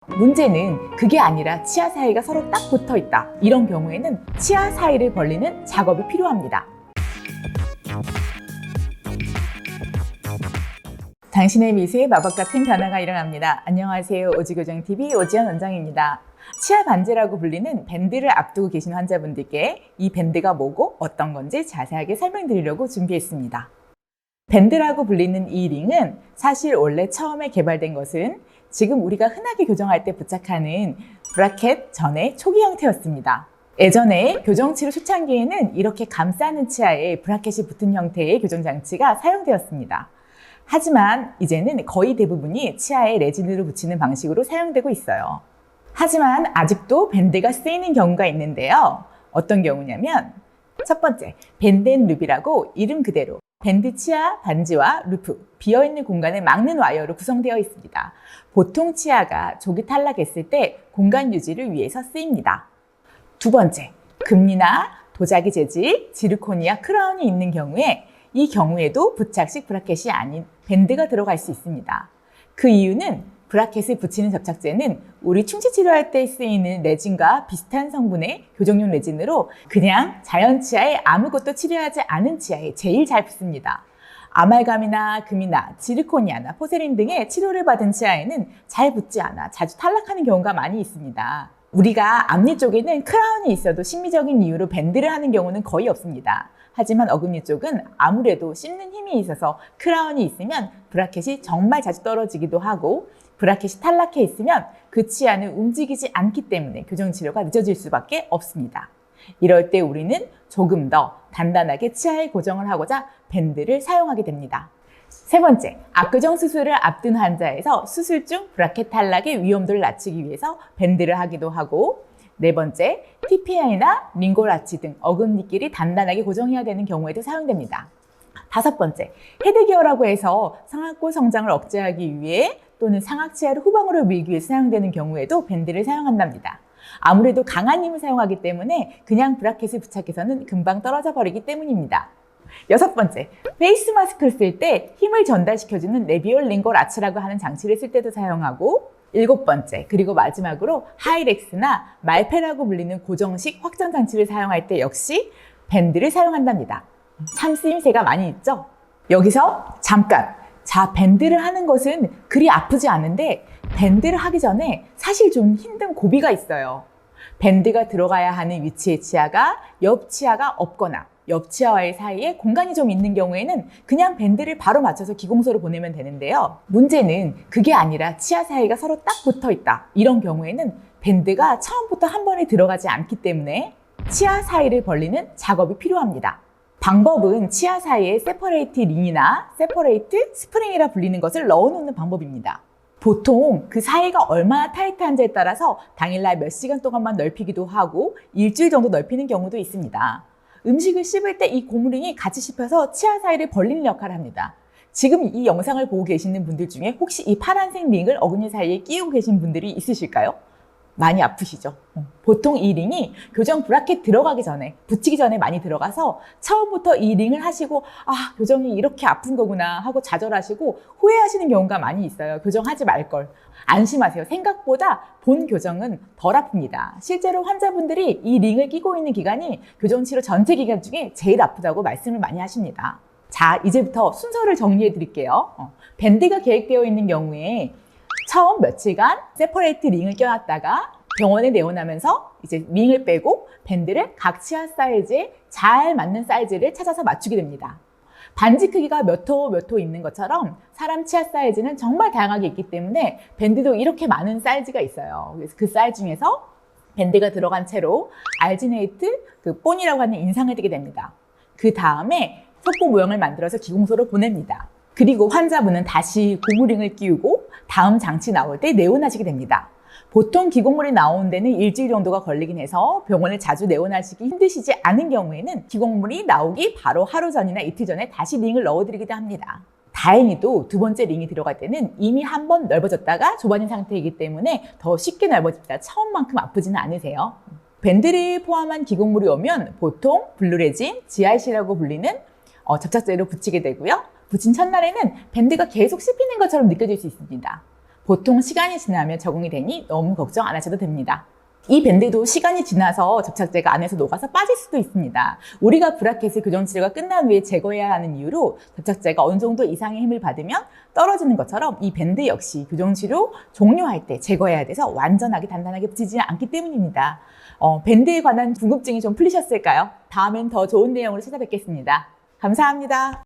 문제는 그게 아니라 치아 사이가 서로 딱 붙어 있다. 이런 경우에는 치아 사이를 벌리는 작업이 필요합니다. 당신의 미소에 마법 같은 변화가 일어납니다. 안녕하세요. 오지교정TV 오지연 원장입니다. 치아 반지라고 불리는 밴드를 앞두고 계신 환자분들께 이 밴드가 뭐고 어떤 건지 자세하게 설명드리려고 준비했습니다. 밴드라고 불리는 이 링은 사실 원래 처음에 개발된 것은 지금 우리가 흔하게 교정할 때 부착하는 브라켓 전의 초기 형태였습니다. 예전에 교정치료 초창기에는 이렇게 감싸는 치아에 브라켓이 붙은 형태의 교정장치가 사용되었습니다. 하지만 이제는 거의 대부분이 치아에 레진으로 붙이는 방식으로 사용되고 있어요. 하지만 아직도 밴드가 쓰이는 경우가 있는데요. 어떤 경우냐면 첫 번째, 밴드앤루비라고 이름 그대로 밴드 치아 반지와 루프, 비어있는 공간을 막는 와이어로 구성되어 있습니다. 보통 치아가 조기 탈락했을 때 공간 유지를 위해서 쓰입니다. 두 번째, 금리나 도자기 재질, 지르코니아 크라운이 있는 경우에 이 경우에도 부착식 브라켓이 아닌 밴드가 들어갈 수 있습니다. 그 이유는 브라켓을 붙이는 접착제는 우리 충치 치료할 때 쓰이는 레진과 비슷한 성분의 교정용 레진으로 그냥 자연 치아에 아무것도 치료하지 않은 치아에 제일 잘 붙습니다. 아말감이나 금이나 지르코니아나 포세린 등의 치료를 받은 치아에는 잘 붙지 않아 자주 탈락하는 경우가 많이 있습니다. 우리가 앞니 쪽에는 크라운이 있어도 심미적인 이유로 밴드를 하는 경우는 거의 없습니다. 하지만 어금니 쪽은 아무래도 씹는 힘이 있어서 크라운이 있으면 브라켓이 정말 자주 떨어지기도 하고 브라켓이 탈락해 있으면 그 치아는 움직이지 않기 때문에 교정치료가 늦어질 수밖에 없습니다. 이럴 때 우리는 조금 더 단단하게 치아의 고정을 하고자 밴드를 사용하게 됩니다. 세 번째, 압교정 수술을 앞둔 환자에서 수술 중 브라켓 탈락의 위험도를 낮추기 위해서 밴드를 하기도 하고 네 번째, TPI나 링골아치 등 어금니끼리 단단하게 고정해야 되는 경우에도 사용됩니다. 다섯 번째, 헤드기어라고 해서 상악골 성장을 억제하기 위해 또는 상악치아를 후방으로 밀기 위해 사용되는 경우에도 밴드를 사용한답니다. 아무래도 강한 힘을 사용하기 때문에 그냥 브라켓을 부착해서는 금방 떨어져 버리기 때문입니다. 여섯 번째, 페이스 마스크를 쓸 때 힘을 전달시켜주는 레비올 링골 아치라고 하는 장치를 쓸 때도 사용하고 일곱 번째, 그리고 마지막으로 하이렉스나 말페라고 불리는 고정식 확장 장치를 사용할 때 역시 밴드를 사용한답니다. 참 쓰임새가 많이 있죠? 여기서 잠깐! 자, 밴드를 하는 것은 그리 아프지 않은데 밴드를 하기 전에 사실 좀 힘든 고비가 있어요. 밴드가 들어가야 하는 위치의 치아가 옆 치아가 없거나 옆 치아와의 사이에 공간이 좀 있는 경우에는 그냥 밴드를 바로 맞춰서 기공소로 보내면 되는데요. 문제는 그게 아니라 치아 사이가 서로 딱 붙어 있다. 이런 경우에는 밴드가 처음부터 한 번에 들어가지 않기 때문에 치아 사이를 벌리는 작업이 필요합니다. 방법은 치아 사이에 세퍼레이트 링이나 세퍼레이트 스프링이라 불리는 것을 넣어놓는 방법입니다. 보통 그 사이가 얼마나 타이트한지에 따라서 당일날 몇 시간 동안만 넓히기도 하고 일주일 정도 넓히는 경우도 있습니다. 음식을 씹을 때 이 고무링이 같이 씹혀서 치아 사이를 벌리는 역할을 합니다. 지금 이 영상을 보고 계시는 분들 중에 혹시 이 파란색 링을 어금니 사이에 끼우고 계신 분들이 있으실까요? 많이 아프시죠? 보통 이 링이 교정 브라켓 들어가기 전에, 붙이기 전에 많이 들어가서 처음부터 이 링을 하시고 아, 교정이 이렇게 아픈 거구나 하고 좌절하시고 후회하시는 경우가 많이 있어요. 교정하지 말걸. 안심하세요. 생각보다 본 교정은 덜 아픕니다. 실제로 환자분들이 이 링을 끼고 있는 기간이 교정치료 전체 기간 중에 제일 아프다고 말씀을 많이 하십니다. 자, 이제부터 순서를 정리해 드릴게요. 밴드가 계획되어 있는 경우에 처음 며칠간 세퍼레이트 링을 껴놨다가 병원에 내원하면서 이제 링을 빼고 밴드를 각 치아 사이즈에 잘 맞는 사이즈를 찾아서 맞추게 됩니다. 반지 크기가 몇 호 있는 것처럼 사람 치아 사이즈는 정말 다양하게 있기 때문에 밴드도 이렇게 많은 사이즈가 있어요. 그래서 그 사이즈 중에서 밴드가 들어간 채로 알지네이트 그 본이라고 하는 인상을 띠게 됩니다. 그 다음에 속보 모형을 만들어서 기공소로 보냅니다. 그리고 환자분은 다시 고무링을 끼우고 다음 장치 나올 때 내원하시게 됩니다. 보통 기공물이 나오는 데는 일주일 정도가 걸리긴 해서 병원을 자주 내원하시기 힘드시지 않은 경우에는 기공물이 나오기 바로 하루 전이나 이틀 전에 다시 링을 넣어드리기도 합니다. 다행히도 두 번째 링이 들어갈 때는 이미 한 번 넓어졌다가 좁아진 상태이기 때문에 더 쉽게 넓어집니다. 처음만큼 아프지는 않으세요. 밴드를 포함한 기공물이 오면 보통 블루레진, GRC라고 불리는 접착제로 붙이게 되고요. 붙인 첫날에는 밴드가 계속 씹히는 것처럼 느껴질 수 있습니다. 보통 시간이 지나면 적응이 되니 너무 걱정 안 하셔도 됩니다. 이 밴드도 시간이 지나서 접착제가 안에서 녹아서 빠질 수도 있습니다. 우리가 브라켓을 교정 치료가 끝난 후에 제거해야 하는 이유로 접착제가 어느 정도 이상의 힘을 받으면 떨어지는 것처럼 이 밴드 역시 교정 치료 종료할 때 제거해야 돼서 완전하게 단단하게 붙이지 않기 때문입니다. 밴드에 관한 궁금증이 좀 풀리셨을까요? 다음엔 더 좋은 내용으로 찾아뵙겠습니다. 감사합니다.